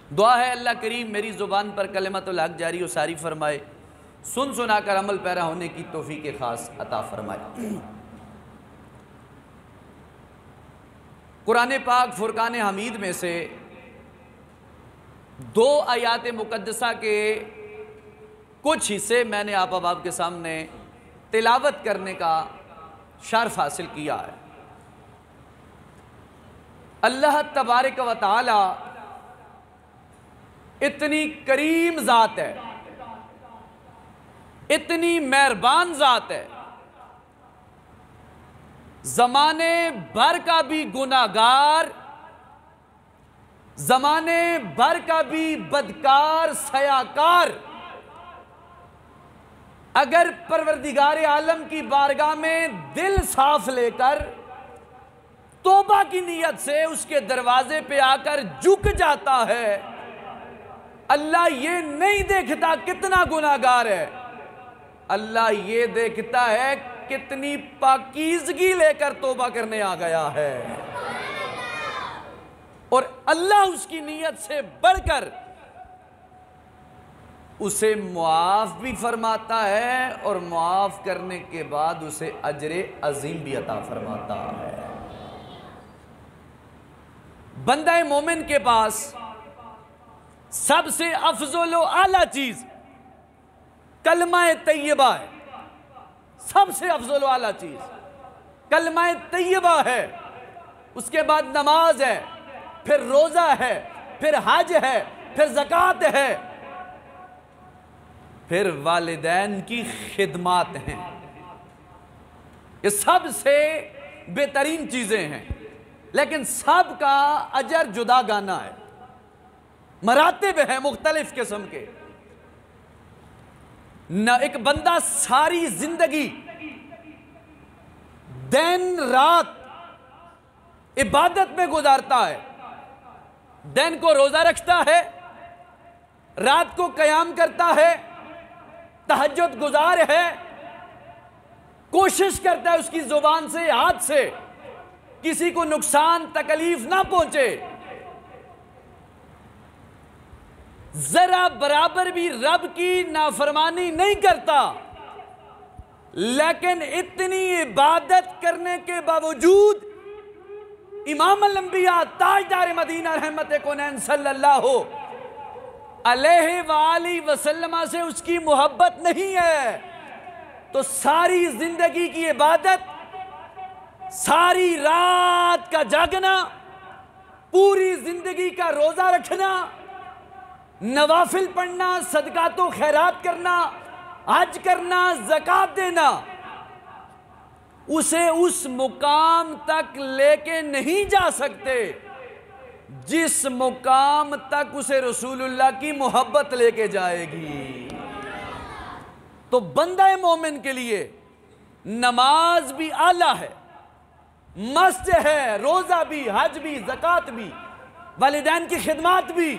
دعا ہے اللہ کریم میری زبان پر کلمۃ الحق جاری و ساری فرمائے، سن سنا کر عمل پیرا ہونے کی توفیق خاص عطا فرمائے۔ قرآن پاک فرقان حمید میں سے 2 آیات مقدسہ کے کچھ حصے میں نے آپ احباب کے سامنے تلاوت کرنے کا شرف حاصل کیا ہے۔ اللہ تبارک و تعالی اتنی کریم ذات ہے، اتنی مہربان ذات ہے، زمانے بھر کا بھی گناہگار، زمانے بھر کا بھی بدکار سیاکار اگر پروردگار عالم کی بارگاہ میں دل صاف لے کر توبہ کی نیت سے اس کے دروازے پہ آ کر جھک جاتا ہے، اللہ یہ نہیں دیکھتا کتنا گناہگار ہے، اللہ یہ دیکھتا ہے کتنی پاکیزگی لے کر توبہ کرنے آ گیا ہے، اور اللہ اس کی نیت سے بڑھ کر اسے معاف بھی فرماتا ہے، اور معاف کرنے کے بعد اسے اجر عظیم بھی عطا فرماتا ہے۔ بندہ مومن کے پاس سب سے افضل و اعلیٰ چیز کلمہ طیبہ ہے، سب سے افضل و اعلیٰ چیز کلمہ طیبہ ہے، اس کے بعد نماز ہے، پھر روزہ ہے، پھر حج ہے، پھر زکوٰۃ ہے، پھر والدین کی خدمات ہیں۔ یہ سب سے بہترین چیزیں ہیں، لیکن سب کا اجر جدا گانا ہے، مراتب ہیں مختلف قسم کے۔ نہ ایک بندہ ساری زندگی دن رات عبادت میں گزارتا ہے، دن کو روزہ رکھتا ہے، رات کو قیام کرتا ہے، تہجد گزار ہے، کوشش کرتا ہے اس کی زبان سے ہاتھ سے کسی کو نقصان تکلیف نہ پہنچے، ذرا برابر بھی رب کی نافرمانی نہیں کرتا، لیکن اتنی عبادت کرنے کے باوجود امام الانبیاء تاجدار مدینہ رحمت کونین صلی اللہ علیہ وآلہ وسلم سے اس کی محبت نہیں ہے، تو ساری زندگی کی عبادت، ساری رات کا جاگنا، پوری زندگی کا روزہ رکھنا، نوافل پڑھنا، صدقات و خیرات کرنا، حج کرنا، زکوٰۃ دینا، اسے اس مقام تک لے کے نہیں جا سکتے جس مقام تک اسے رسول اللہ کی محبت لے کے جائے گی۔ تو بندہ مومن کے لیے نماز بھی اعلیٰ ہے، مست ہے، روزہ بھی، حج بھی، زکوٰۃ بھی، والدین کی خدمات بھی،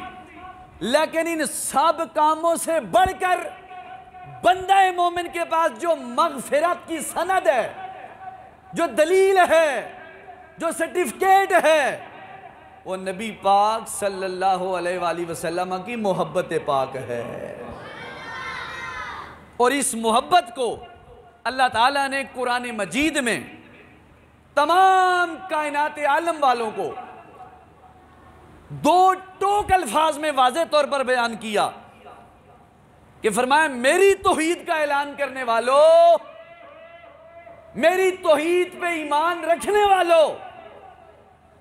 لیکن ان سب کاموں سے بڑھ کر بندہ مومن کے پاس جو مغفرت کی سند ہے، جو دلیل ہے، جو سرٹیفکیٹ ہے، وہ نبی پاک صلی اللہ علیہ وآلہ وسلم کی محبت پاک ہے، اور اس محبت کو اللہ تعالیٰ نے قرآن مجید میں تمام کائنات عالم والوں کو 2 ٹوک الفاظ میں واضح طور پر بیان کیا کہ فرمایا میری توحید کا اعلان کرنے والوں، میری توحید پہ ایمان رکھنے والوں،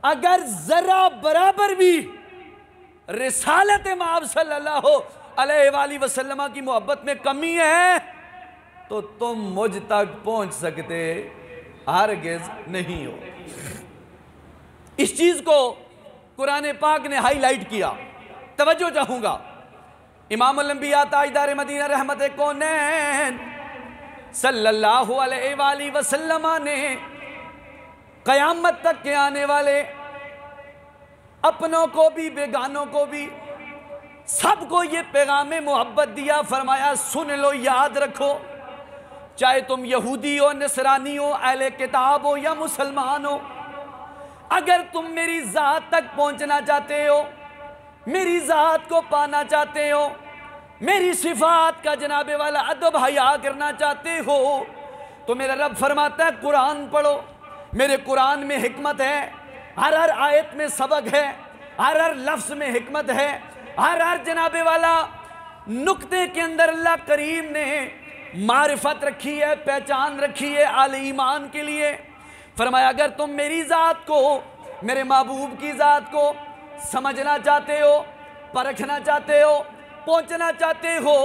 اگر ذرا برابر بھی رسالت مآب صلی اللہ علیہ وآلہ وسلم کی محبت میں کمی ہے تو تم مجھ تک پہنچ سکتے ہرگز نہیں ہو۔ اس چیز کو قرآن پاک نے ہائی لائٹ کیا۔ توجہ چاہوں گا، امام الانبیاء تاجدار مدینہ رحمت کونین صلی اللہ علیہ وآلہ وسلم نے قیامت تک کے آنے والے اپنوں کو بھی بیگانوں کو بھی سب کو یہ پیغام محبت دیا، فرمایا سن لو، یاد رکھو، چاہے تم یہودی ہو، نصرانی ہو، اہل کتاب ہو یا مسلمان ہو، اگر تم میری ذات تک پہنچنا چاہتے ہو، میری ذات کو پانا چاہتے ہو، میری صفات کا جناب والا ادب حیا کرنا چاہتے ہو، تو میرا رب فرماتا ہے قرآن پڑھو۔ میرے قرآن میں حکمت ہے، ہر آیت میں سبق ہے، ہر لفظ میں حکمت ہے، ہر جناب والا نقطے کے اندر اللہ کریم نے معرفت رکھی ہے، پہچان رکھی ہے اہل ایمان کے لیے۔ فرمایا اگر تم میری ذات کو، میرے محبوب کی ذات کو سمجھنا چاہتے ہو، پرکھنا چاہتے ہو، پہنچنا چاہتے ہو،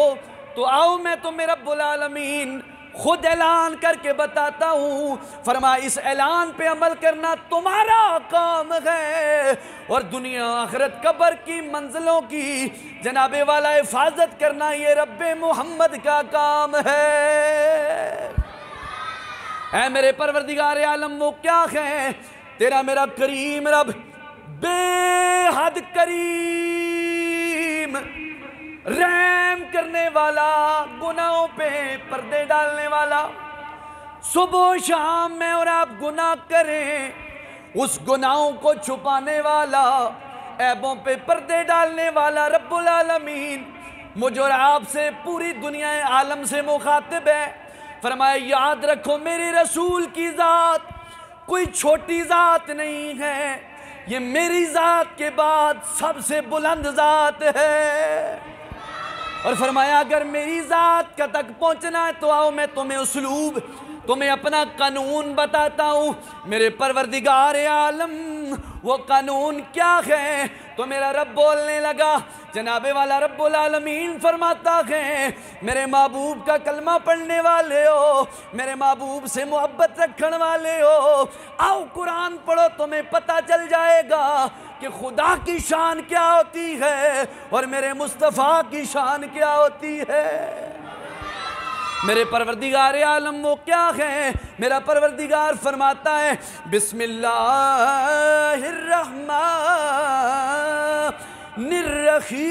تو آؤ میں تمہیں رب العالمین خود اعلان کر کے بتاتا ہوں۔ فرمایا اس اعلان پہ عمل کرنا تمہارا کام ہے، اور دنیا آخرت قبر کی منزلوں کی جناب والا حفاظت کرنا یہ رب محمد کا کام ہے۔ اے میرے پروردگار عالم وہ کیا ہے؟ تیرا میرا کریم رب بے حد کریم، رحم کرنے والا، گناہوں پہ پردے ڈالنے والا۔ صبح و شام میں اور آپ گناہ کریں، اس گناہوں کو چھپانے والا، عیبوں پہ پردے ڈالنے والا رب العالمین مجھ اور آپ سے، پوری دنیا عالم سے مخاطب ہے۔ فرمایا یاد رکھو میرے رسول کی ذات کوئی چھوٹی ذات نہیں ہے، یہ میری ذات کے بعد سب سے بلند ذات ہے۔ اور فرمایا اگر میری ذات کا تک پہنچنا ہے تو آؤ میں تمہیں اسلوب، تمہیں اپنا قانون بتاتا ہوں۔ میرے پروردگار عالم وہ قانون کیا ہے؟ تو میرا رب بولنے لگا، جناب والا رب العالمین فرماتا ہے میرے محبوب کا کلمہ پڑھنے والے ہو، میرے محبوب سے محبت رکھنے والے ہو، آؤ قرآن پڑھو، تمہیں پتہ چل جائے گا کہ خدا کی شان کیا ہوتی ہے اور میرے مصطفیٰ کی شان کیا ہوتی ہے۔ میرے پروردگار عالم وہ کیا ہے؟ میرا پروردگار فرماتا ہے بسم اللہ الرحمن الرحیم۔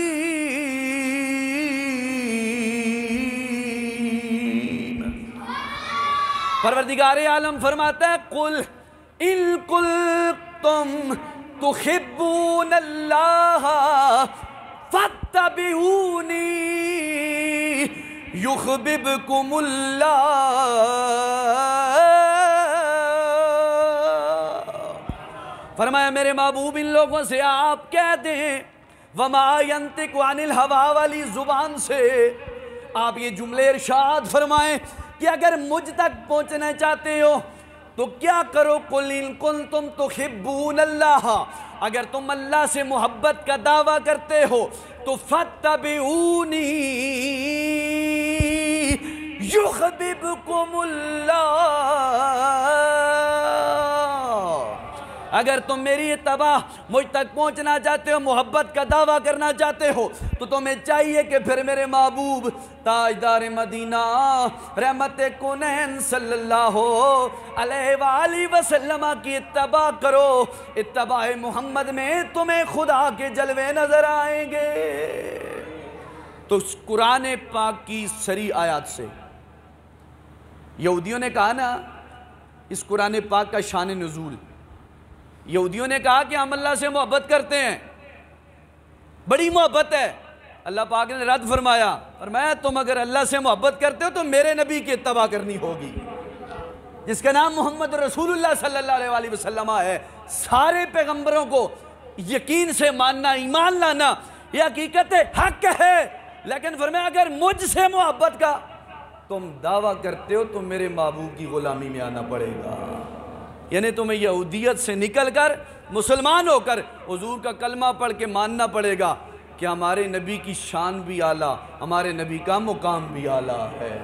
پروردگار عالم فرماتا ہے قل ان کنتم تحبون اللہ فاتبعونی یحببکم اللہ۔ فرمایا میرے محبوب ان لوگوں سے آپ کہہ دیں وما ینطق عن الہویٰ والی زبان سے آپ یہ جملے ارشاد فرمائیں کہ اگر مجھ تک پہنچنا چاہتے ہو تو کیا کرو؟ قل ان کنتم تحبون اللہ، اگر تم اللہ سے محبت کا دعویٰ کرتے ہو تو فاتبعونی یحببکم اللہ۔ اگر تم میری اتباع، مجھ تک پہنچنا چاہتے ہو، محبت کا دعویٰ کرنا چاہتے ہو تو تمہیں چاہیے کہ پھر میرے محبوب تاجدار مدینہ رحمت کونین صلی اللہ علیہ وآلہ وسلم کی اتباع کرو۔ اتباع محمد میں تمہیں خدا کے جلوے نظر آئیں گے۔ تو اس قرآن پاک کی سری آیات سے یہودیوں نے کہا نا اس قرآن پاک کا شان نزول، یہودیوں نے کہا کہ ہم اللہ سے محبت کرتے ہیں، بڑی محبت ہے۔ اللہ پاک نے رد فرمایا تم اگر اللہ سے محبت کرتے ہو تو میرے نبی کی اتباع کرنی ہوگی جس کا نام محمد رسول اللہ صلی اللہ علیہ وآلہ وسلم ہے۔ سارے پیغمبروں کو یقین سے ماننا، ایمان لانا یہ حقیقت حق ہے، لیکن فرمایا اگر مجھ سے محبت کا تم دعویٰ کرتے ہو تو میرے محبوب کی غلامی میں آنا پڑے گا، یعنی تمہیں یہودیت سے نکل کر مسلمان ہو کر حضور کا کلمہ پڑھ کے ماننا پڑے گا کہ ہمارے نبی کی شان بھی اعلیٰ، ہمارے نبی کا مقام بھی اعلیٰ ہے۔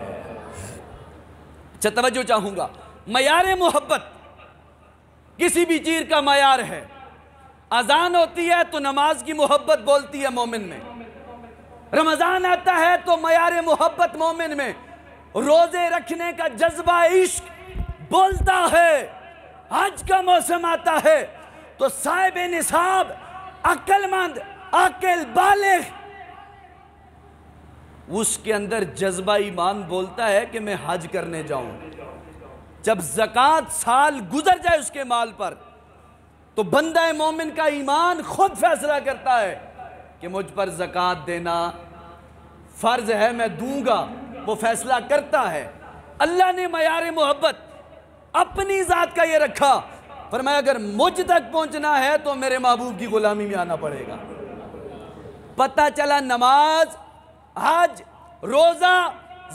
اچھا توجہ چاہوں گا، معیار محبت کسی بھی چیز کا معیار ہے۔ اذان ہوتی ہے تو نماز کی محبت بولتی ہے مومن میں، رمضان آتا ہے تو معیار محبت مومن میں، روزے رکھنے کا جذبہ عشق بولتا ہے، حج کا موسم آتا ہے تو صاحب نصاب، عقل مند، عاقل، بالغ، اس کے اندر جذبہ ایمان بولتا ہے کہ میں حج کرنے جاؤں۔ جب زکوٰۃ سال گزر جائے اس کے مال پر تو بندہ مومن کا ایمان خود فیصلہ کرتا ہے کہ مجھ پر زکوٰۃ دینا فرض ہے، میں دوں گا، وہ فیصلہ کرتا ہے۔ اللہ نے معیار محبت اپنی ذات کا یہ رکھا، فرمایا اگر مجھ تک پہنچنا ہے تو میرے محبوب کی غلامی میں آنا پڑے گا۔ پتہ چلا نماز، حج، روزہ،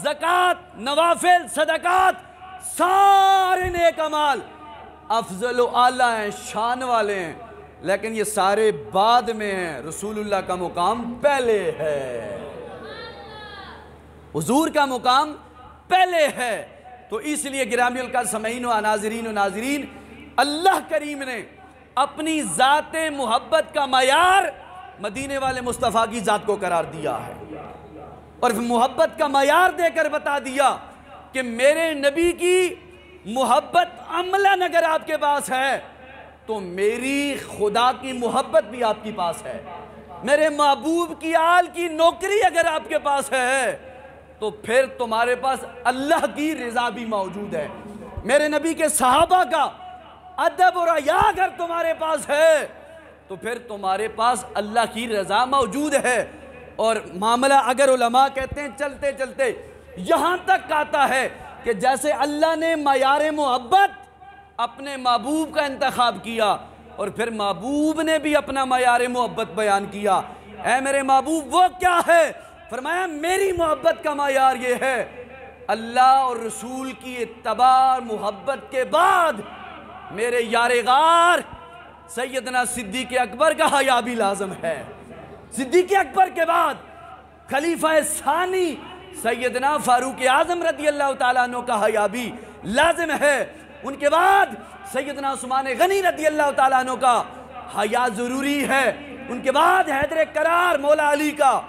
زکوٰۃ، نوافل، صدقات، سارے نیک اعمال افضل و اعلیٰ ہیں، شان والے ہیں، لیکن یہ سارے بعد میں ہیں، رسول اللہ کا مقام پہلے ہے، حضور کا مقام پہلے ہے۔ تو اس لیے گرامی القدر سامعین و ناظرین، اللہ کریم نے اپنی ذات محبت کا معیار مدینے والے مصطفیٰ کی ذات کو قرار دیا ہے، اور محبت کا معیار دے کر بتا دیا کہ میرے نبی کی محبت عملاً اگر آپ کے پاس ہے تو میری خدا کی محبت بھی آپ کے پاس ہے، میرے محبوب کی آل کی نوکری اگر آپ کے پاس ہے تو پھر تمہارے پاس اللہ کی رضا بھی موجود ہے، میرے نبی کے صحابہ کا ادب اور حیا اگر تمہارے پاس ہے تو پھر تمہارے پاس اللہ کی رضا موجود ہے۔ اور معاملہ اگر علماء کہتے ہیں چلتے چلتے یہاں تک آتا ہے کہ جیسے اللہ نے معیار محبت اپنے محبوب کا انتخاب کیا اور پھر محبوب نے بھی اپنا معیار محبت بیان کیا، اے میرے محبوب وہ کیا ہے؟ فرمایا میری محبت کا معیار یہ ہے، اللہ اور رسول کی اتباع محبت کے بعد میرے یار غار سیدنا صدیق اکبر کا حیا بھی لازم ہے، صدیق اکبر کے بعد خلیفہ ثانی سیدنا فاروق اعظم رضی اللہ تعالیٰ عنہ کا حیا بھی لازم ہے، ان کے بعد سیدنا عثمان غنی رضی اللہ تعالیٰ عنہ کا حیا ضروری ہے، ان کے بعد حیدر کرار مولا علی کا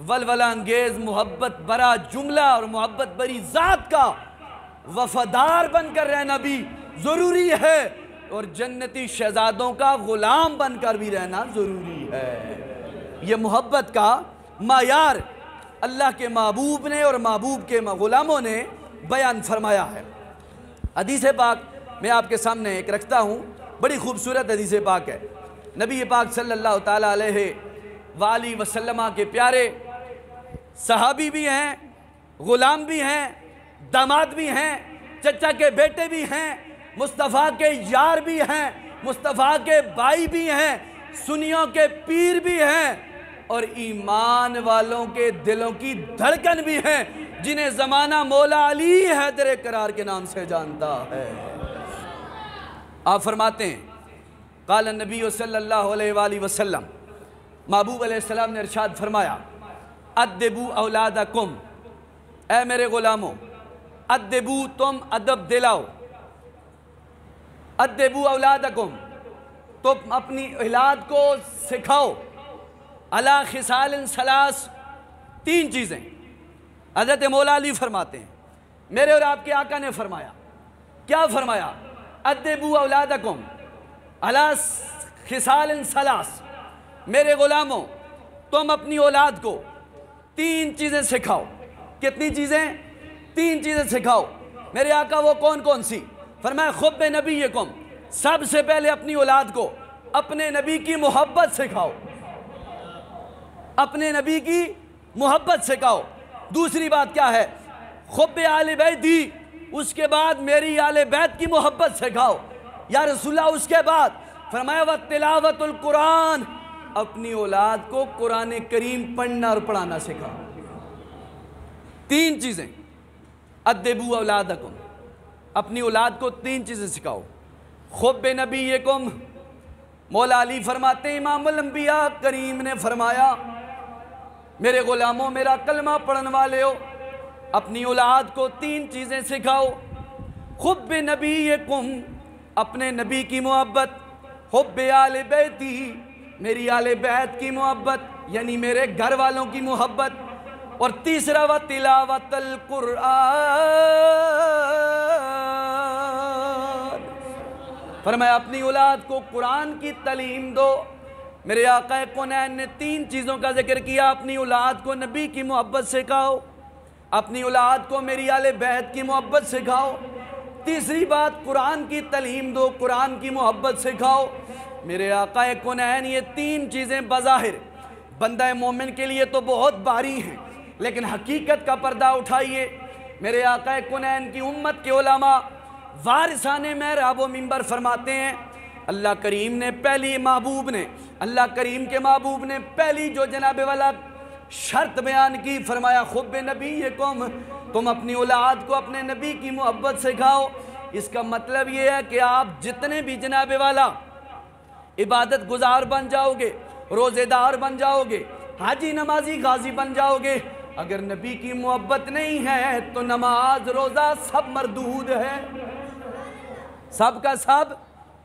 ولولہ انگیز محبت برا جملہ اور محبت بری ذات کا وفادار بن کر رہنا بھی ضروری ہے، اور جنتی شہزادوں کا غلام بن کر بھی رہنا ضروری ہے۔ یہ محبت کا معیار اللہ کے محبوب نے اور محبوب کے غلاموں نے بیان فرمایا ہے۔ حدیث پاک میں آپ کے سامنے ایک رکھتا ہوں، بڑی خوبصورت حدیث پاک ہے، نبی پاک صلی اللہ تعالیٰ علیہ وآلہ وسلم کے پیارے صحابی بھی ہیں، غلام بھی ہیں، داماد بھی ہیں، چچا کے بیٹے بھی ہیں، مصطفیٰ کے یار بھی ہیں، مصطفیٰ کے بھائی بھی ہیں، سنیوں کے پیر بھی ہیں، اور ایمان والوں کے دلوں کی دھڑکن بھی ہیں، جنہیں زمانہ مولا علی حیدر کرار کے نام سے جانتا ہے۔ آپ فرماتے ہیں قال النبی صلی اللہ علیہ وآلہ وسلم، محبوب علیہ السلام نے ارشاد فرمایا ادبو اولادکم، اے میرے غلاموں ادبو تم ادب دلاؤ، ادبو اولادکم تم اپنی اولاد کو سکھاؤ، علی خصال ثلاث، تین چیزیں حضرت مولا علی فرماتے ہیں، میرے اور آپ کے آقا نے فرمایا، کیا فرمایا؟ ادبو اولادکم علی خصال ثلاث، میرے غلاموں تم اپنی اولاد کو تین چیزیں سکھاؤ۔ کتنی چیزیں؟ تین چیزیں سکھاؤ۔ میرے آقا وہ کون کون سی؟ فرمایا حب نبیکم، سب سے پہلے اپنی اولاد کو اپنے نبی کی محبت سکھاؤ، اپنے نبی کی محبت سکھاؤ۔ دوسری بات کیا ہے؟ حب آل بیتی، اس کے بعد میری آل بیت کی محبت سکھاؤ۔ یا رسول اللہ اس کے بعد فرمایا وَتِلَاوَةُ القرآن، اپنی اولاد کو قرآن کریم پڑھنا اور پڑھانا سکھاؤ۔ تین چیزیں، ادبو اولادکم، اپنی اولاد کو تین چیزیں سکھاؤ۔ حب نبیکم، مولا علی فرماتے ہیں امام الانبیاء کریم نے فرمایا میرے غلاموں میرا کلمہ پڑھن والے ہو، اپنی اولاد کو تین چیزیں سکھاؤ۔ حب نبیکم، اپنے نبی کی محبت، حب آل بیتی، میری آل بیت کی محبت یعنی میرے گھر والوں کی محبت، اور تیسرا وَتِلَاوَةَ الْقُرْآنِ، فرمایا اپنی اولاد کو قرآن کی تعلیم دو۔ میرے آقا کونین نے تین چیزوں کا ذکر کیا، اپنی اولاد کو نبی کی محبت سکھاؤ، اپنی اولاد کو میری آل بیت کی محبت سکھاؤ، تیسری بات قرآن کی تعلیم دو، قرآن کی محبت سکھاؤ۔ میرے آقا کونین یہ تین چیزیں بظاہر بندہ مومن کے لیے تو بہت باری ہیں، لیکن حقیقت کا پردہ اٹھائیے۔ میرے آقا کونین کی امت کے علماء وارثان محراب و منبر فرماتے ہیں، اللہ کریم نے اللہ کریم کے محبوب نے پہلی جو جناب والا شرط بیان کی، فرمایا خب نبیکم، تم اپنی اولاد کو اپنے نبی کی محبت سکھاؤ۔ اس کا مطلب یہ ہے کہ آپ جتنے بھی جناب والا عبادت گزار بن جاؤ گے، روزے دار بن جاؤ گے، حاجی نمازی غازی بن جاؤ گے، اگر نبی کی محبت نہیں ہے تو نماز روزہ سب مردود ہے، سب کا سب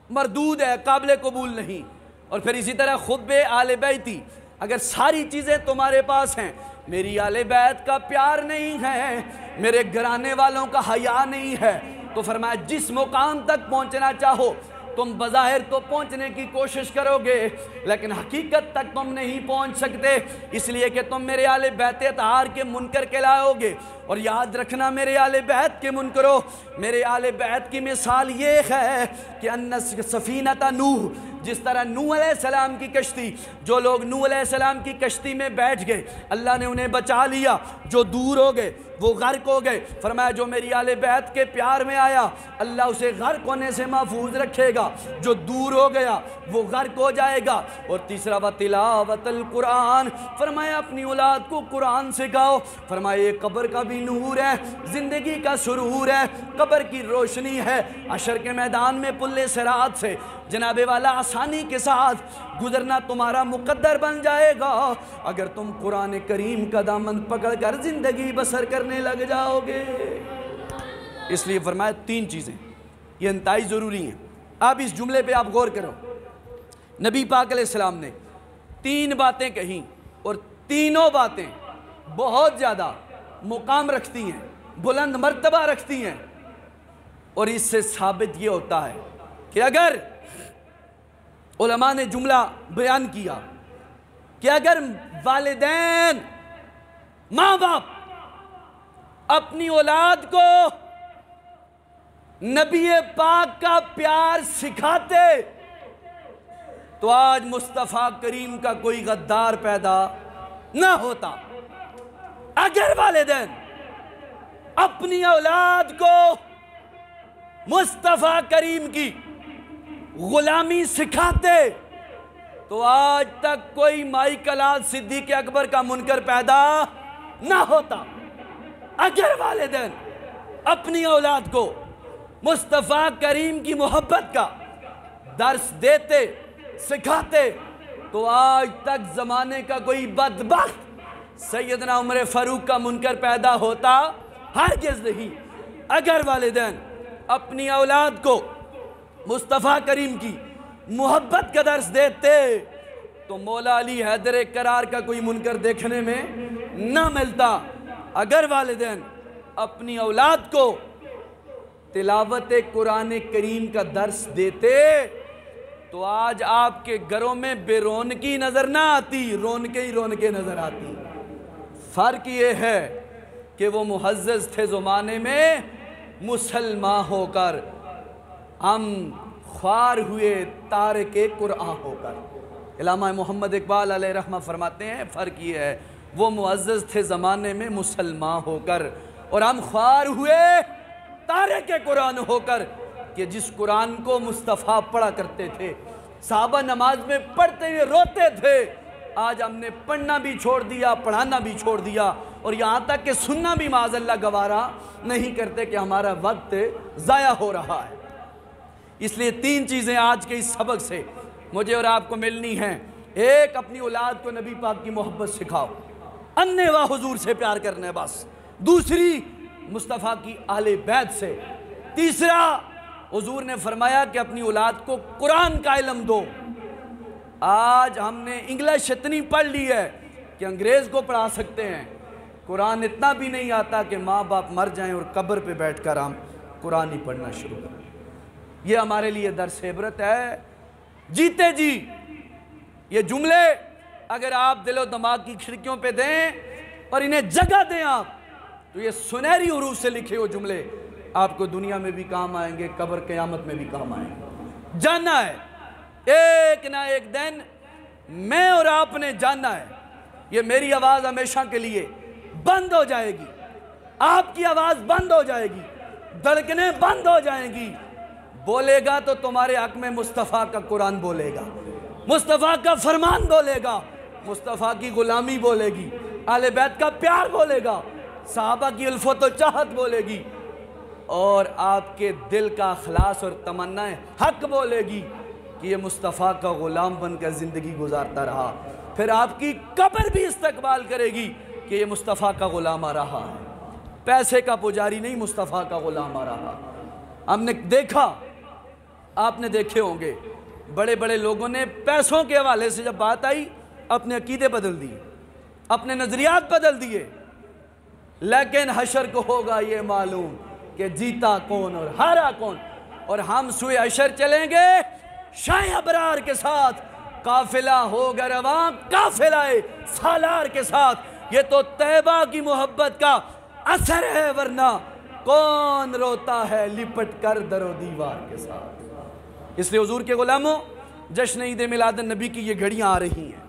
مردود ہے، قابل قبول نہیں۔ اور پھر اسی طرح خب آل بیتی، اگر ساری چیزیں تمہارے پاس ہیں، میری آل بیت کا پیار نہیں ہے، میرے گھرانے والوں کا حیا نہیں ہے، تو فرمایا جس مقام تک پہنچنا چاہو تم بظاہر تو پہنچنے کی کوشش کرو گے، لیکن حقیقت تک تم نہیں پہنچ سکتے، اس لیے کہ تم میرے آل بیت اطہار کے منکر کہلاؤ گے۔ اور یاد رکھنا میرے آل بیت کے منکروں، میرے آل بیت کی مثال یہ ہے کہ ان سفینۃ نوح، جس طرح نوح علیہ السلام کی کشتی، جو لوگ نوح علیہ السلام کی کشتی میں بیٹھ گئے اللہ نے انہیں بچا لیا، جو دور ہو گئے وہ غرق ہو گئے، فرمایا جو میری آل بیت کے پیار میں آیا اللہ اسے غرق ہونے سے محفوظ رکھے گا، جو دور ہو گیا وہ غرق ہو جائے گا۔ اور تیسرا وتلاوت القرآن، فرمایا اپنی اولاد کو قرآن سکھاؤ، فرمایا یہ قبر کا بھی نور ہے، زندگی کا سرور ہے، قبر کی روشنی ہے، حشر کے میدان میں پل صراط سے جناب والا آسانی کے ساتھ گزرنا تمہارا مقدر بن جائے گا اگر تم قرآن کریم کا دامن پکڑ کر زندگی بسر کرنے لگ جاؤ گے۔ اس لیے فرمایا تین چیزیں یہ انتہائی ضروری ہیں۔ اب اس جملے پہ آپ غور کرو، نبی پاک علیہ السلام نے تین باتیں کہیں اور تینوں باتیں بہت زیادہ مقام رکھتی ہیں، بلند مرتبہ رکھتی ہیں، اور اس سے ثابت یہ ہوتا ہے کہ اگر علماء نے جملہ بیان کیا کہ اگر والدین ماں باپ اپنی اولاد کو نبی پاک کا پیار سکھاتے تو آج مصطفیٰ کریم کا کوئی غدار پیدا نہ ہوتا۔ اگر والدین اپنی اولاد کو مصطفیٰ کریم کی غلامی سکھاتے تو آج تک کوئی مائی کلال صدیق اکبر کا منکر پیدا نہ ہوتا۔ اگر والدین اپنی اولاد کو مصطفیٰ کریم کی محبت کا درس دیتے سکھاتے تو آج تک زمانے کا کوئی بدبخت سیدنا عمر فاروق کا منکر پیدا ہوتا ہرگز نہیں۔ اگر والدین اپنی اولاد کو مصطفیٰ کریم کی محبت کا درس دیتے تو مولا علی حیدر کرار کا کوئی منکر دیکھنے میں نہ ملتا۔ اگر والدین اپنی اولاد کو تلاوت قرآن کریم کا درس دیتے تو آج آپ کے گھروں میں بے رونقی نظر نہ آتی، رونقیں ہی رونقیں نظر آتی۔ فرق یہ ہے کہ وہ معزز تھے زمانے میں، مسلمان ہو کر ہم خوار ہوئے تارک قرآن ہو کر۔ علامہ محمد اقبال علیہ رحمہ فرماتے ہیں فرق یہ ہے وہ معزز تھے زمانے میں مسلمان ہو کر، اور ہم خوار ہوئے تارک قرآن ہو کر، کہ جس قرآن کو مصطفیٰ پڑھا کرتے تھے، صحابہ نماز میں پڑھتے ہوئے روتے تھے، آج ہم نے پڑھنا بھی چھوڑ دیا، پڑھانا بھی چھوڑ دیا، اور یہاں تک کہ سننا بھی معاذ اللہ گوارا نہیں کرتے کہ ہمارا وقت ضائع ہو رہا ہے۔ اس لیے تین چیزیں آج کے اس سبق سے مجھے اور آپ کو ملنی ہیں۔ ایک، اپنی اولاد کو نبی پاک کی محبت سکھاؤ، انے واہ حضور سے پیار کرنا ہے بس۔ دوسری، مصطفیٰ کی اہل بیت سے۔ تیسرا، حضور نے فرمایا کہ اپنی اولاد کو قرآن کا علم دو۔ آج ہم نے انگلش اتنی پڑھ لی ہے کہ انگریز کو پڑھا سکتے ہیں، قرآن اتنا بھی نہیں آتا کہ ماں باپ مر جائیں اور قبر پہ بیٹھ کر ہم قرآن ہی پڑھنا شروع کریں۔ یہ ہمارے لیے درس عبرت ہے۔ جیتے جی یہ جملے اگر آپ دل و دماغ کی کھڑکیوں پہ دیں اور انہیں جگہ دیں آپ، تو یہ سنہری حروف سے لکھے ہوئے جملے آپ کو دنیا میں بھی کام آئیں گے، قبر قیامت میں بھی کام آئیں گے۔ جاننا ہے ایک نہ ایک دن میں اور آپ نے جاننا ہے یہ میری آواز ہمیشہ کے لیے بند ہو جائے گی، آپ کی آواز بند ہو جائے گی، دھڑکنیں بند ہو جائیں گی۔ بولے گا تو تمہارے حق میں مصطفیٰ کا قرآن بولے گا، مصطفیٰ کا فرمان بولے گا، مصطفیٰ کی غلامی بولے گی، اہل بیت کا پیار بولے گا، صحابہ کی الفت و چاہت بولے گی، اور آپ کے دل کا اخلاص اور تمنا حق بولے گی کہ یہ مصطفیٰ کا غلام بن کر زندگی گزارتا رہا۔ پھر آپ کی قبر بھی استقبال کرے گی کہ یہ مصطفیٰ کا غلام آ رہا ہے، پیسے کا پجاری نہیں، مصطفیٰ کا غلام آ رہا۔ ہم نے دیکھا، آپ نے دیکھے ہوں گے، بڑے بڑے لوگوں نے پیسوں کے حوالے سے جب بات آئی اپنے عقیدے بدل دیے، اپنے نظریات بدل دیے، لیکن حشر کو ہوگا یہ معلوم کہ جیتا کون اور ہارا کون۔ اور ہم سوئے حشر چلیں گے شاہ ابرار کے ساتھ، قافلہ ہوگا رواں قافلہ سالار کے ساتھ۔ یہ تو طیبہ کی محبت کا اثر ہے، ورنہ کون روتا ہے لپٹ کر در و دیوار کے ساتھ۔ اس لیے حضور کے غلاموں، جشن عید میلاد النبی کی یہ گھڑیاں آ رہی ہیں،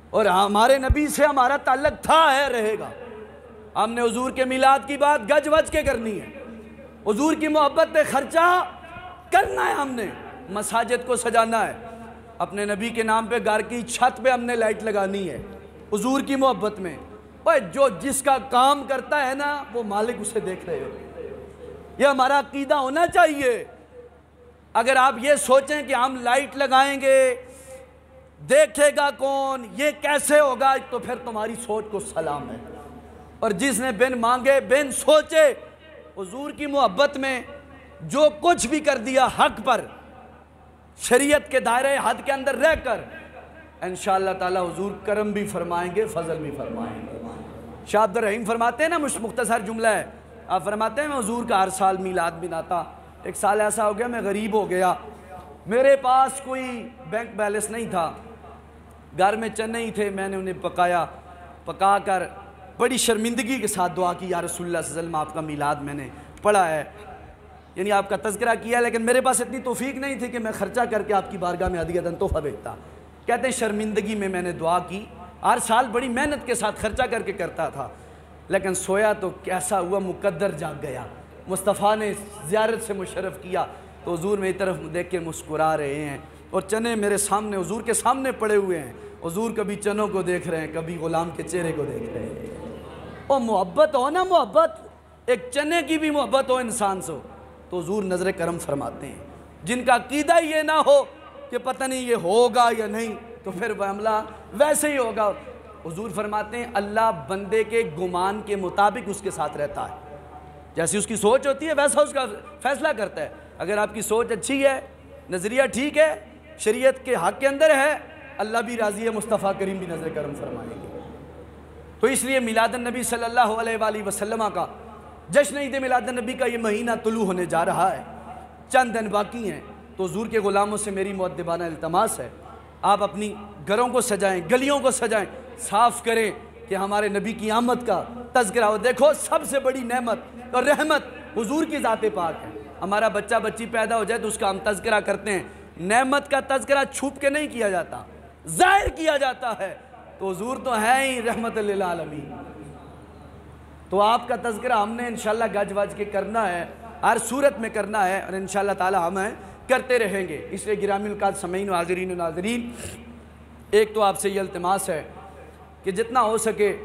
اور ہمارے نبی سے ہمارا تعلق تھا، ہے، رہے گا۔ ہم نے حضور کے میلاد کی بات گج وج کے کرنی ہے، حضور کی محبت پہ خرچہ کرنا ہے، ہم نے مساجد کو سجانا ہے، اپنے نبی کے نام پہ گھر کی چھت پہ ہم نے لائٹ لگانی ہے، حضور کی محبت میں۔ جو جس کا کام کرتا ہے نا وہ مالک اسے دیکھ رہے ہو، یہ ہمارا عقیدہ ہونا چاہیے۔ اگر آپ یہ سوچیں کہ ہم لائٹ لگائیں گے دیکھے گا کون، یہ کیسے ہوگا، تو پھر تمہاری سوچ کو سلام ہے۔ اور جس نے بن مانگے بن سوچے حضور کی محبت میں جو کچھ بھی کر دیا حق پر، شریعت کے دائرے حد کے اندر رہ کر، انشاءاللہ تعالی حضور کرم بھی فرمائیں گے، فضل بھی فرمائیں گے۔ شاہ عبد الرحیم فرماتے ہیں نا، مختصر جملہ ہے، آپ فرماتے ہیں میں حضور کا ہر سال میلاد بناتا، ایک سال ایسا ہو گیا میں غریب ہو گیا، میرے پاس کوئی بینک بیلنس نہیں تھا، گھر میں چنے ہی تھے، میں نے انہیں پکا کر بڑی شرمندگی کے ساتھ دعا کی، یا رسول اللہ صلی اللہ علیہ وسلم آپ کا میلاد میں نے پڑھا ہے، یعنی آپ کا تذکرہ کیا، لیکن میرے پاس اتنی توفیق نہیں تھی کہ میں خرچہ کر کے آپ کی بارگاہ میں ہدیۃً تحفہ بھیجتا۔ کہتے ہیں شرمندگی میں نے دعا کی، ہر سال بڑی محنت کے ساتھ خرچہ کر کے کرتا تھا، لیکن سویا تو کیسا ہوا، مقدر جاگ گیا، مصطفیٰ نے زیارت سے مشرف کیا تو حضور میری طرف دیکھ کے مسکرا رہے ہیں، اور چنے میرے سامنے حضور کے سامنے پڑے ہوئے ہیں، حضور کبھی چنوں کو دیکھ رہے ہیں، کبھی غلام کے چہرے کو دیکھ رہے ہیں۔ اور محبت ہو نا، محبت ایک چنے کی بھی محبت ہو انسان سے، تو حضور نظر کرم فرماتے ہیں۔ جن کا عقیدہ یہ نہ ہو کہ پتہ نہیں یہ ہوگا یا نہیں، تو پھر معاملہ ویسے ہی ہوگا۔ حضور فرماتے ہیں اللہ بندے کے گمان کے مطابق اس کے ساتھ رہتا ہے، جیسی اس کی سوچ ہوتی ہے ویسا اس کا فیصلہ کرتا ہے۔ اگر آپ کی سوچ اچھی ہے، نظریہ ٹھیک ہے، شریعت کے حق کے اندر ہے، اللہ بھی راضی ہے، مصطفیٰ کریم بھی نظر کرم فرمائیں گے۔ تو اس لیے میلاد النبی صلی اللہ علیہ وآلہ وسلم کا جشن عید میلاد النبی کا یہ مہینہ طلوع ہونے جا رہا ہے، چند دن باقی ہیں، تو حضور کے غلاموں سے میری مؤدبانہ التماس ہے، آپ اپنی گھروں کو سجائیں، گلیوں کو سجائیں، صاف کریں کہ ہمارے نبی کی آمد کا تذکرہ ہو۔ دیکھو سب سے بڑی نعمت اور رحمت حضور کی ذات پاک ہے۔ ہمارا بچہ بچی پیدا ہو جائے تو اس کا ہم تذکرہ کرتے ہیں، نعمت کا تذکرہ چھپ کے نہیں کیا جاتا، ظاہر کیا جاتا ہے، تو حضور تو ہے ہی رحمت للعالمین۔ تو آپ کا تذکرہ ہم نے انشاءاللہ گج وج کے کرنا ہے، ہر صورت میں کرنا ہے، اور انشاءاللہ تعالی ہم کرتے رہیں گے۔ اس لیے گرامی القدر سامعین و حاضرین و ناظرین، ایک تو آپ سے یہ التماس ہے کہ جتنا ہو سکے،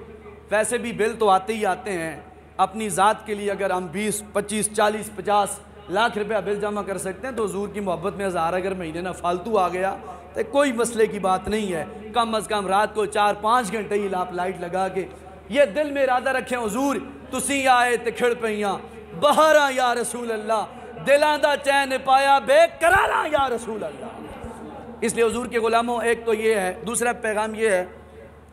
ویسے بھی بل تو آتے ہی آتے ہیں، اپنی ذات کے لیے اگر ہم 20 25 40 50 لاکھ روپیہ بل جمع کر سکتے ہیں تو حضور کی محبت میں 1000 اگر مہینے نہ فالتو آ گیا تو کوئی مسئلے کی بات نہیں ہے، کم از کم رات کو 4-5 گھنٹے ہی آپ لائٹ لگا کے یہ دل میں ارادہ رکھیں، حضور تسی آئے تے کھڑ پئیاں بہاراں یا رسول اللہ، دلاں دا چین پایا بے قراراں یا رسول اللہ۔ اس لیے حضور کے غلاموں، ایک تو یہ ہے، دوسرا پیغام یہ ہے،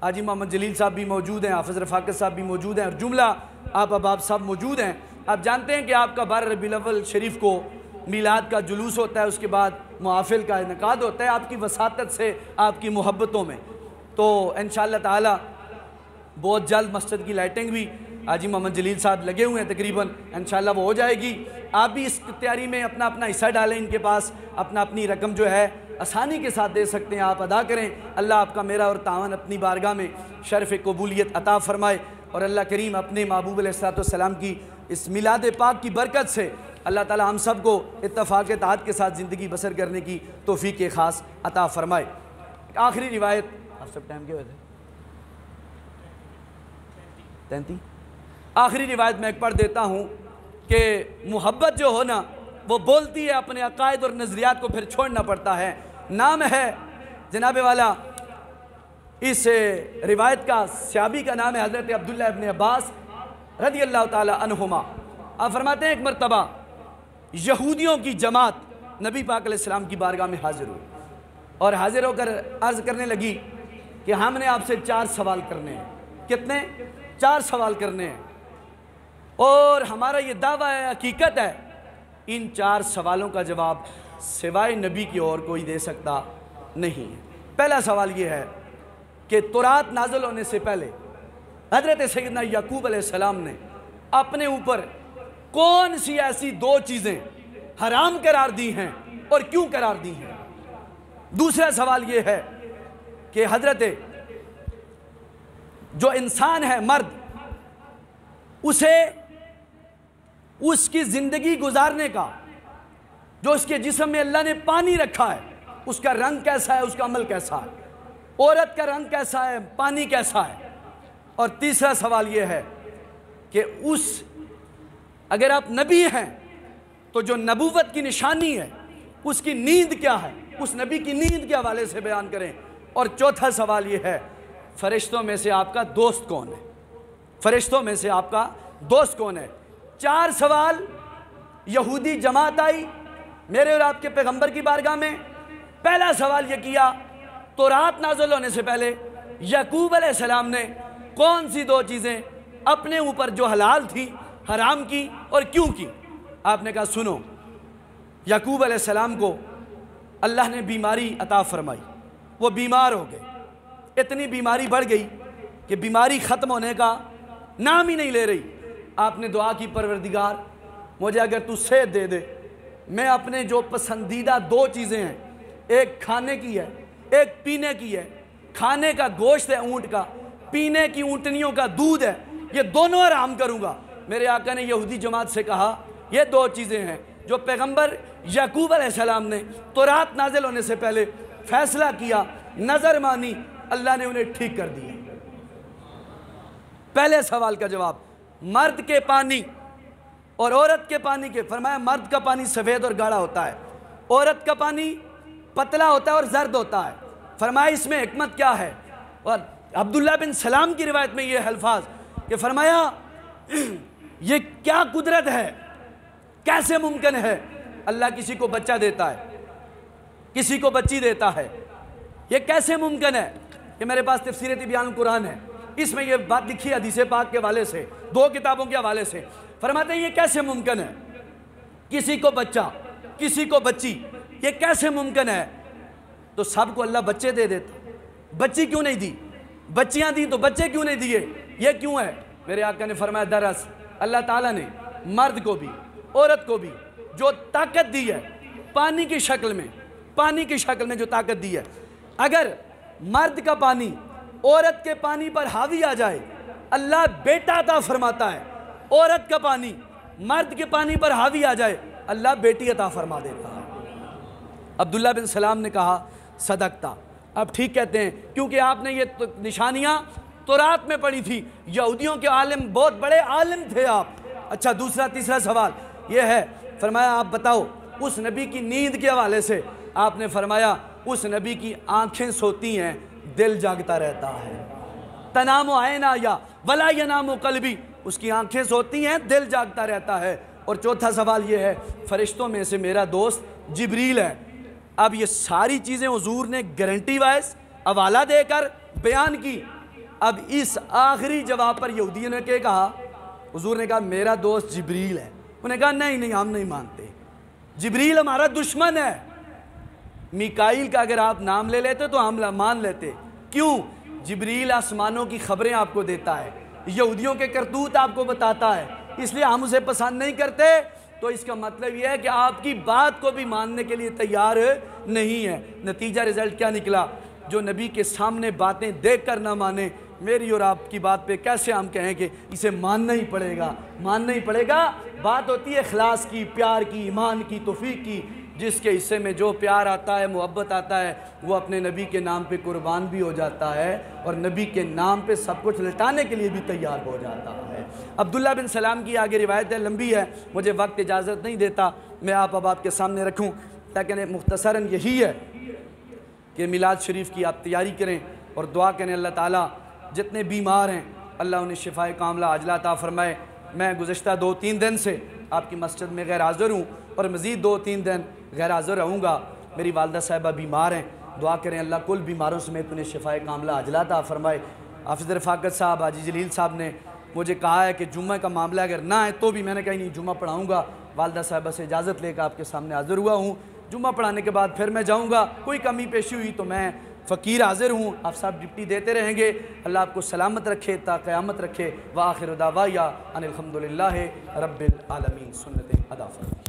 حاجی محمد جلیل صاحب بھی موجود ہیں، حافظ رفاقت صاحب بھی موجود ہیں، اور جملہ آپ احباب صاحب موجود ہیں۔ آپ جانتے ہیں کہ آپ کا 12 ربیع الاول شریف کو میلاد کا جلوس ہوتا ہے، اس کے بعد محافل کا انعقاد ہوتا ہے، آپ کی وساطت سے، آپ کی محبتوں میں، تو انشاءاللہ تعالی بہت جلد مسجد کی لائٹنگ بھی حاجی محمد جلیل صاحب لگے ہوئے ہیں، تقریباً انشاءاللہ وہ ہو جائے گی۔ آپ بھی اس تیاری میں اپنا حصہ ڈالیں، ان کے پاس اپنی رقم جو ہے آسانی کے ساتھ دے سکتے ہیں آپ ادا کریں۔ اللہ آپ کا میرا اور تعاون اپنی بارگاہ میں شرف قبولیت عطا فرمائے، اور اللہ کریم اپنے محبوب علیہ السلام کی اس میلاد پاک کی برکت سے اللہ تعالی ہم سب کو اتفاق اتحاد کے ساتھ زندگی بسر کرنے کی توفیق خاص عطا فرمائے۔ آخری روایت، آپ سب ٹائم کیا ہوئے تھے 33؟ آخری روایت میں ایک پڑھ دیتا ہوں کہ محبت جو ہو نا وہ بولتی ہے، اپنے عقائد اور نظریات کو پھر چھوڑنا پڑتا ہے۔ نام ہے جناب والا اس روایت کا صحابی کا نام ہے حضرت عبداللہ ابن عباس رضی اللہ تعالی عنہما۔ آپ فرماتے ہیں ایک مرتبہ یہودیوں کی جماعت نبی پاک علیہ السلام کی بارگاہ میں حاضر ہوئی، اور حاضر ہو کر عرض کرنے لگی کہ ہم نے آپ سے 4 سوال کرنے ہیں۔ کتنے؟ 4 سوال کرنے ہیں، اور ہمارا یہ دعویٰ ہے، حقیقت ہے، ان 4 سوالوں کا جواب سوائے نبی کی اور کوئی دے سکتا نہیں ہے۔ پہلا سوال یہ ہے کہ تورات نازل ہونے سے پہلے حضرت سیدنا یعقوب علیہ السلام نے اپنے اوپر کون سی ایسی 2 چیزیں حرام قرار دی ہیں اور کیوں قرار دی ہیں؟ دوسرا سوال یہ ہے کہ حضرت جو انسان ہے مرد، اسے اس کی زندگی گزارنے کا جو اس کے جسم میں اللہ نے پانی رکھا ہے اس کا رنگ کیسا ہے، اس کا عمل کیسا ہے، عورت کا رنگ کیسا ہے، پانی کیسا ہے۔ اور تیسرا سوال یہ ہے کہ اگر آپ نبی ہیں تو جو نبوت کی نشانی ہے اس کی نیند کیا ہے، اس نبی کی نیند کے حوالے سے بیان کریں۔ اور چوتھا سوال یہ ہے فرشتوں میں سے آپ کا دوست کون ہے، فرشتوں میں سے آپ کا دوست کون ہے۔ 4 سوال یہودی جماعت آئی میرے اور آپ کے پیغمبر کی بارگاہ میں۔ پہلا سوال یہ کیا تورات نازل ہونے سے پہلے یعقوب علیہ السلام نے کون سی 2 چیزیں اپنے اوپر جو حلال تھی حرام کی اور کیوں کی؟ آپ نے کہا سنو، یعقوب علیہ السلام کو اللہ نے بیماری عطا فرمائی، وہ بیمار ہو گئے، اتنی بیماری بڑھ گئی کہ بیماری ختم ہونے کا نام ہی نہیں لے رہی۔ آپ نے دعا کی پروردگار مجھے اگر تو صحت دے دے، میں اپنے جو پسندیدہ 2 چیزیں ہیں، ایک کھانے کی ہے ایک پینے کی ہے، کھانے کا گوشت ہے اونٹ کا، پینے کی اونٹنیوں کا دودھ ہے، یہ دونوں حرام کروں گا۔ میرے آقا نے یہودی جماعت سے کہا یہ 2 چیزیں ہیں جو پیغمبر یعقوب علیہ السلام نے تورات نازل ہونے سے پہلے فیصلہ کیا، نظر مانی، اللہ نے انہیں ٹھیک کر دیا۔ پہلے سوال کا جواب مرد کے پانی اور عورت کے پانی کے، فرمایا مرد کا پانی سفید اور گاڑھا ہوتا ہے، عورت کا پانی پتلا ہوتا ہے اور زرد ہوتا ہے۔ فرمایا اس میں حکمت کیا ہے؟ اور عبداللہ بن سلام کی روایت میں یہ الفاظ کہ فرمایا یہ کیا قدرت ہے، کیسے ممکن ہے اللہ کسی کو بچہ دیتا ہے، کسی کو بچی دیتا ہے، یہ کیسے ممکن ہے؟ کہ میرے پاس تفسیر تبیان القرآن ہے، اس میں یہ بات لکھی حدیث پاک کے حوالے سے، 2 کتابوں کے حوالے سے۔ فرماتے ہیں یہ کیسے ممکن ہے، کسی کو بچہ کسی کو بچی، یہ کیسے ممکن ہے؟ تو سب کو اللہ بچے دے دیتا، بچی کیوں نہیں دی؟ بچیاں دی تو بچے کیوں نہیں دیے؟ یہ کیوں ہے؟ میرے آقا نے فرمایا دراصل اللہ تعالیٰ نے مرد کو بھی عورت کو بھی جو طاقت دی ہے پانی کی شکل میں جو طاقت دی ہے، اگر مرد کا پانی عورت کے پانی پر حاوی آ جائے اللہ بیٹا عطا فرماتا ہے، عورت کا پانی مرد کے پانی پر حاوی آ جائے اللہ بیٹی عطا فرما دیتا ہے۔ عبداللہ بن سلام نے کہا صدقتا، اب ٹھیک کہتے ہیں، کیونکہ آپ نے یہ نشانیاں تورات میں پڑھی تھی، یہودیوں کے عالم، بہت بڑے عالم تھے آپ۔ اچھا دوسرا تیسرا سوال یہ ہے، فرمایا آپ بتاؤ اس نبی کی نیند کے حوالے سے، آپ نے فرمایا اس نبی کی آنکھیں سوتی ہیں دل جاگتا رہتا ہے، تنام عینا یا ولا ینام قلبی، اس کی آنکھیں سوتی ہیں دل جاگتا رہتا ہے۔ اور چوتھا سوال یہ ہے فرشتوں میں سے میرا دوست جبریل ہے۔ اب یہ ساری چیزیں حضور نے گارنٹی وائز حوالہ دے کر بیان کی۔ اب اس آخری جواب پر یہودیوں نے کیا کہا؟ حضور نے کہا میرا دوست جبریل ہے۔ انہوں نے کہا نہیں ہم نہیں مانتے، جبریل ہمارا دشمن ہے۔ میکائیل کا اگر آپ نام لے لیتے تو ہم مان لیتے، کیوں؟ جبریل آسمانوں کی خبریں آپ کو دیتا ہے، یہودیوں کے کرتوت آپ کو بتاتا ہے، اس لیے ہم اسے پسند نہیں کرتے۔ تو اس کا مطلب یہ ہے کہ آپ کی بات کو بھی ماننے کے لیے تیار نہیں ہے۔ نتیجہ رزلٹ کیا نکلا؟ جو نبی کے سامنے باتیں دیکھ کر نہ مانے، میری اور آپ کی بات پہ کیسے ہم کہیں کہ اسے ماننا ہی پڑے گا؟ ماننا ہی پڑے گا۔ بات ہوتی ہے اخلاص کی، پیار کی، ایمان کی، توفیق کی۔ جس کے حصے میں جو پیار آتا ہے، محبت آتا ہے، وہ اپنے نبی کے نام پہ قربان بھی ہو جاتا ہے اور نبی کے نام پہ سب کچھ لٹانے کے لیے بھی تیار ہو جاتا ہے۔ عبداللہ بن سلام کی آگے روایت ہے، لمبی ہے، مجھے وقت اجازت نہیں دیتا میں اب آپ کے سامنے رکھوں، لیکن مختصراً یہی ہے کہ میلاد شریف کی آپ تیاری کریں اور دعا کریں اللہ تعالیٰ جتنے بیمار ہیں اللہ انہیں شفائے کاملہ عاجلہ عطا فرمائے۔ میں گزشتہ 2-3 دن سے آپ کی مسجد میں غیر حاضر ہوں اور مزید 2-3 دن غیر حاضر رہوں گا۔ میری والدہ صاحبہ بیمار ہیں، دعا کریں اللہ کل بیماروں سمیت انہیں شفائے کاملہ عاجلہ عطا فرمائے۔ حافظ رفاقت صاحب، حاجی جلیل صاحب نے مجھے کہا ہے کہ جمعہ کا معاملہ اگر نہ ہے تو بھی میں نے کہا نہیں، جمعہ پڑھاؤں گا۔ والدہ صاحبہ سے اجازت لے کر آپ کے سامنے حاضر ہوا ہوں۔ جمعہ پڑھانے کے بعد پھر میں جاؤں گا، کوئی کمی پیشی ہوئی تو میں فقیر حاضر ہوں، آپ صاحب ڈپٹی دیتے رہیں گے۔ اللہ آپ کو سلامت رکھے تا قیامت رکھے۔ وآخر دعوایا ان الحمدللہ رب العالمین۔ سنت ادا فرمائیں۔